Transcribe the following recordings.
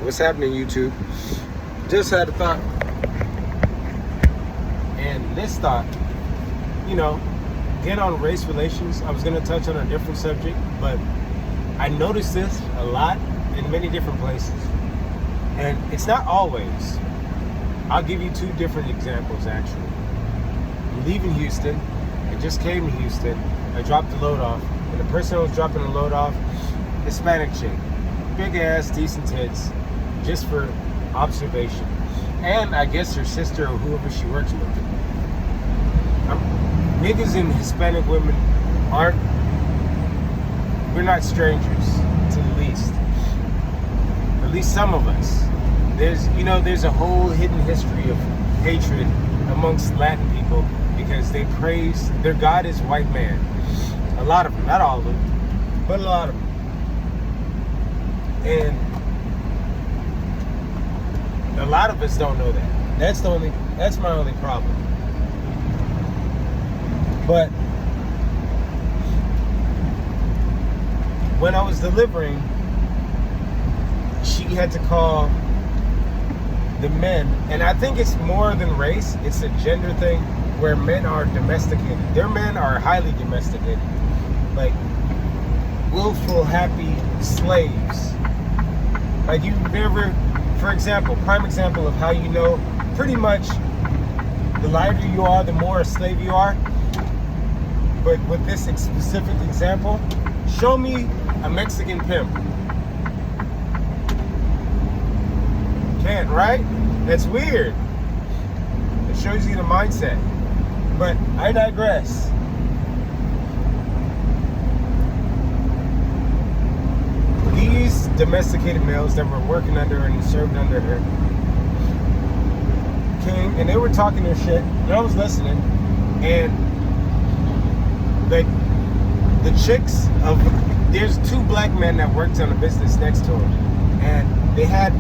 What's happening, YouTube? Just had a thought. And this thought, again on race relations, I was going to touch on a different subject, but I noticed this a lot in many different places. And it's not always. I'll give you two different examples, actually. I'm leaving Houston. I just came to Houston. I dropped the load off. And the person who was dropping the load off, Hispanic chick. Big ass, decent tits. Just for observation. And I guess her sister or whoever she works with. Niggas and Hispanic women we're not strangers, to the least. At least some of us. There's a whole hidden history of hatred amongst Latin people because they praise, their God is white man. A lot of them, not all of them, but a lot of them. And a lot of us don't know that. That's my only problem. But when I was delivering, she had to call the men, and I think it's more than race, it's a gender thing where men are domesticated. Their men are highly domesticated. Like willful, happy slaves. Like you never, for example, prime example of how you know pretty much the lighter you are, the more a slave you are. But with this specific example, show me a Mexican pimp. Can't, right? That's weird. It shows you the mindset. But I digress. These domesticated males that were working under her and served under her came and they were talking their shit, and I was listening, and like the chicks there's two black men that worked on a business next to him, and they had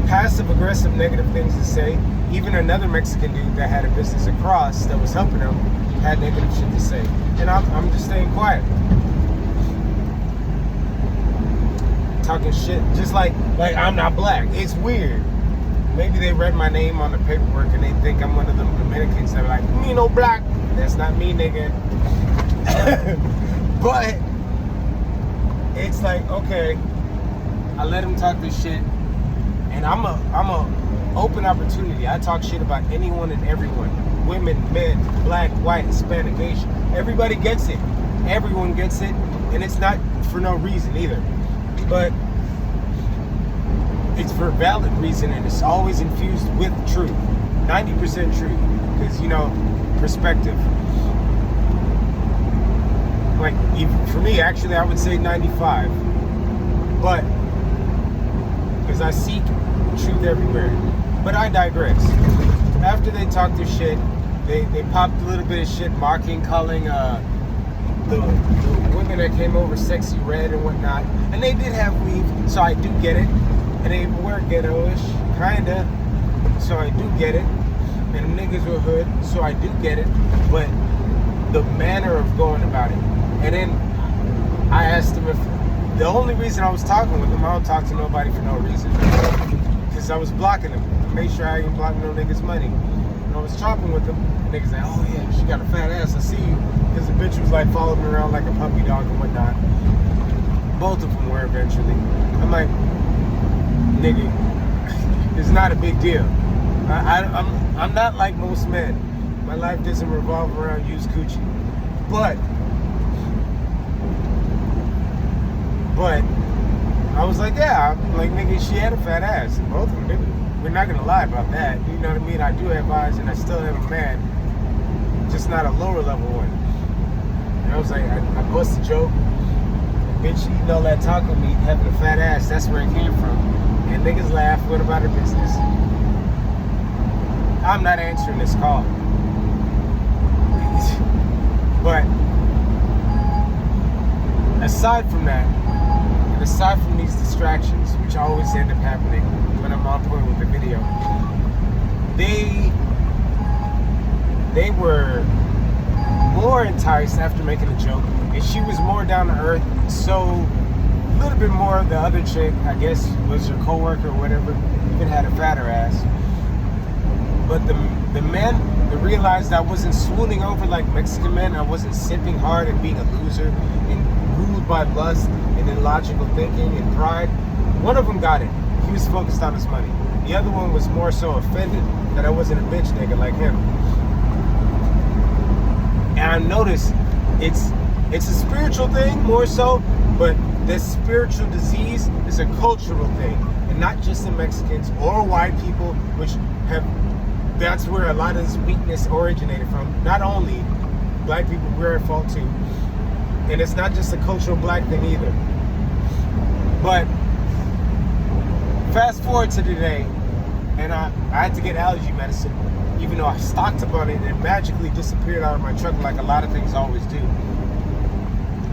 passive aggressive negative things to say. Even another Mexican dude that had a business across that was helping him had negative shit to say, and I'm just staying quiet, talking shit, just like I'm not black. It's weird. Maybe they read my name on the paperwork and they think I'm one of them Dominicans that are like, me no black. That's not me, nigga. But it's like, okay, I let him talk this shit, and I'm a open opportunity. I talk shit about anyone and everyone, women, men, black, white, Hispanic, Asian. Everybody gets it. Everyone gets it, and it's not for no reason either. But it's for a valid reason, and it's always infused with truth. 90% truth, because perspective. Like, even for me, actually, I would say 95. But, because I seek truth everywhere. But I digress. After they talked their shit, they popped a little bit of shit, calling the women that came over sexy red and whatnot. And they did have weave, so I do get it. And they were ghetto-ish, kinda, so I do get it. And niggas were hood, so I do get it. But the manner of going about it. And then I asked him if the only reason I was talking with him, I don't talk to nobody for no reason, because I was blocking him. I made sure I ain't blocking no niggas' money. When I was talking with him, the niggas like, oh yeah, she got a fat ass, I see you. Because the bitch was like following me around like a puppy dog and whatnot. Both of them were eventually. I'm like, nigga, it's not a big deal. I'm not like most men. My life doesn't revolve around used coochie. But I was like, yeah, like, nigga, she had a fat ass. Both of them, nigga. We're not gonna lie about that. You know what I mean? I do have eyes, and I still have a man, just not a lower level one. And I was like, I bust a joke. Bitch, eating all that taco meat, having a fat ass, that's where it came from. And niggas laugh, what about her business? I'm not answering this call. But aside from that, and aside from these distractions, which always end up happening when I'm on point with the video, they were more enticed after making a joke, and she was more down to earth, so little bit more. The other chick, I guess, was your coworker or whatever, even had a fatter ass. But the men, they realized I wasn't swooning over like Mexican men. I wasn't simping hard and being a loser and ruled by lust and illogical thinking and pride. One of them got it. He was focused on his money. The other one was more so offended that I wasn't a bitch nigga like him. And I noticed it's a spiritual thing more so, but this spiritual disease is a cultural thing, and not just in Mexicans or white people, which have, that's where a lot of this weakness originated from. Not only black people, we're at fault too. And it's not just a cultural black thing either. But fast forward to today, and I had to get allergy medicine, even though I stocked up on it and it magically disappeared out of my truck like a lot of things always do.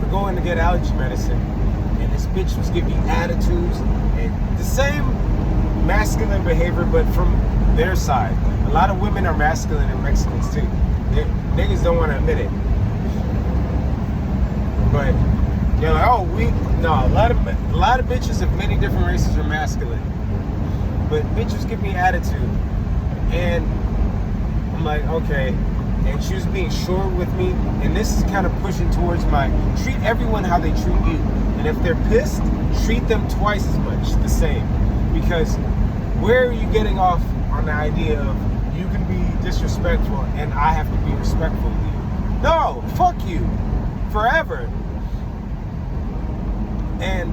We're going to get allergy medicine, and this bitch was giving me attitudes and the same masculine behavior, but from their side. A lot of women are masculine in Mexicans too. Niggas don't want to admit it. But they're like, oh, a lot of bitches of many different races are masculine. But bitches give me attitude. And I'm like, okay. And she was being short with me. And this is kind of pushing towards my treat everyone how they treat you. And if they're pissed, treat them twice as much, the same. Because where are you getting off on the idea of you can be disrespectful and I have to be respectful to you? No, fuck you. Forever. And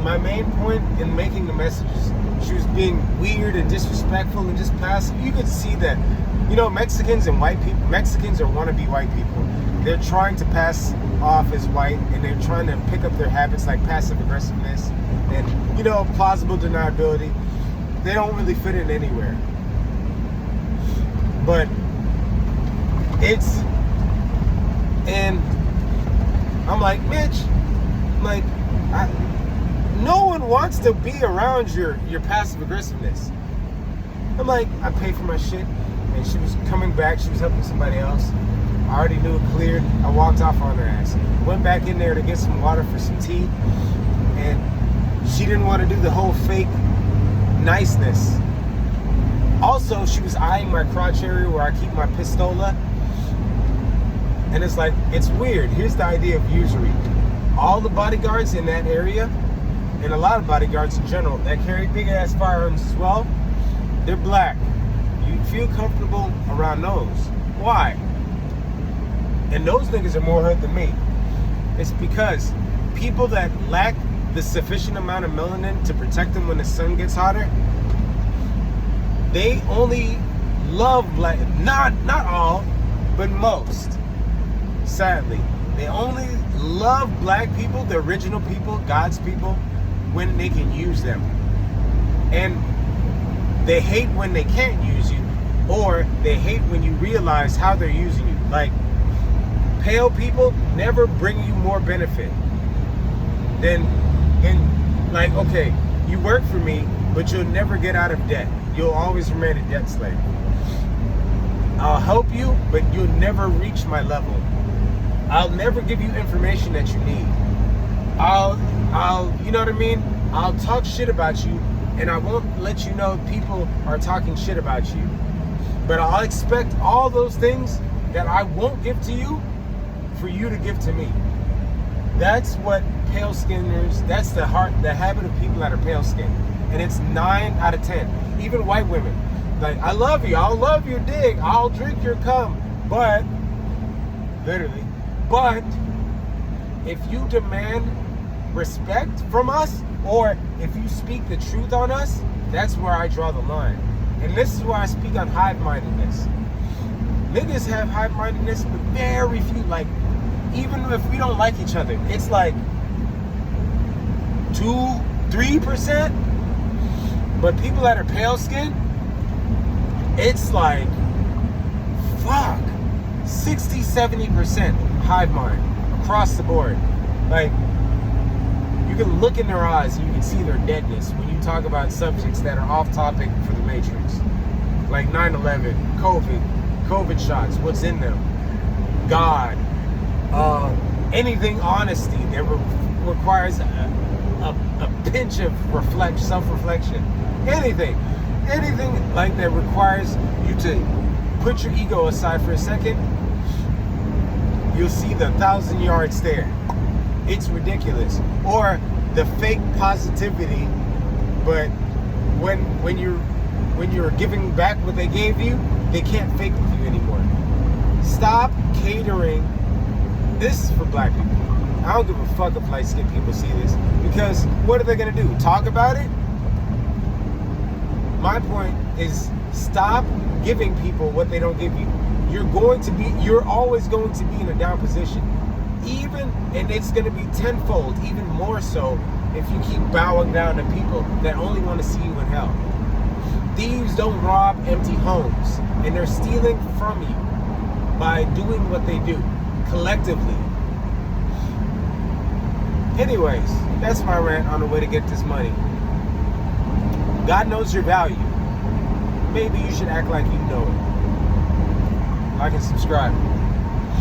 my main point in making the messages, she was being weird and disrespectful and just passive. You could see that, you know, Mexicans and white people, Mexicans are wannabe white people. They're trying to pass off as white, and they're trying to pick up their habits like passive aggressiveness and, you know, plausible deniability. They don't really fit in anywhere. But and I'm like, Mitch, like, no one wants to be around your passive aggressiveness. I'm like, I pay for my shit, and she was coming back. She was helping somebody else. I already knew it cleared. I walked off on her ass. Went back in there to get some water for some tea, and she didn't want to do the whole fake niceness. Also, she was eyeing my crotch area where I keep my pistola. And it's like, it's weird. Here's the idea of usury. All the bodyguards in that area, and a lot of bodyguards in general, that carry big ass firearms as well, they're black. You feel comfortable around those. Why? And those niggas are more hurt than me. It's because people that lack the sufficient amount of melanin to protect them when the sun gets hotter, they only love black, not all, but most. Sadly, they only love black people, the original people, God's people, when they can use them. And they hate when they can't use you, or they hate when you realize how they're using you. Like, pale people never bring you more benefit than, like, okay, you work for me, but you'll never get out of debt. You'll always remain a debt slave. I'll help you, but you'll never reach my level. I'll never give you information that you need. I'll, you know what I mean? I'll talk shit about you, and I won't let you know people are talking shit about you. But I'll expect all those things that I won't give to you for you to give to me. That's what pale skinners, that's the habit of people that are pale skinned. And it's 9 out of 10. Even white women. Like, I love you, I'll love your dick, I'll drink your cum. But, literally, but if you demand respect from us, or if you speak the truth on us, that's where I draw the line. And this is where I speak on hive-mindedness. Niggas have hive-mindedness, but very few. Like, even if we don't like each other, it's like 2-3%. But people that are pale skinned, it's like, fuck, 60-70% hive mind across the board. Like, you can look in their eyes and you can see their deadness when you talk about subjects that are off topic for the Matrix. Like 9/11, COVID shots, what's in them, God, anything honesty. requires a pinch of self-reflection. Anything like that requires you to put your ego aside for a second, you'll see the 1,000-yard stare. It's ridiculous. Or the fake positivity, but when you're giving back what they gave you, they can't fake with you anymore. Stop catering. This is for black people. I don't give a fuck if light-skinned people see this, because what are they gonna do? Talk about it? My point is, stop giving people what they don't give you. You're always going to be in a down position. And it's going to be tenfold, even more so, if you keep bowing down to people that only want to see you in hell. Thieves don't rob empty homes, and they're stealing from you by doing what they do, collectively. Anyways, that's my rant on the way to get this money. God knows your value. Maybe you should act like you know it. Like and subscribe.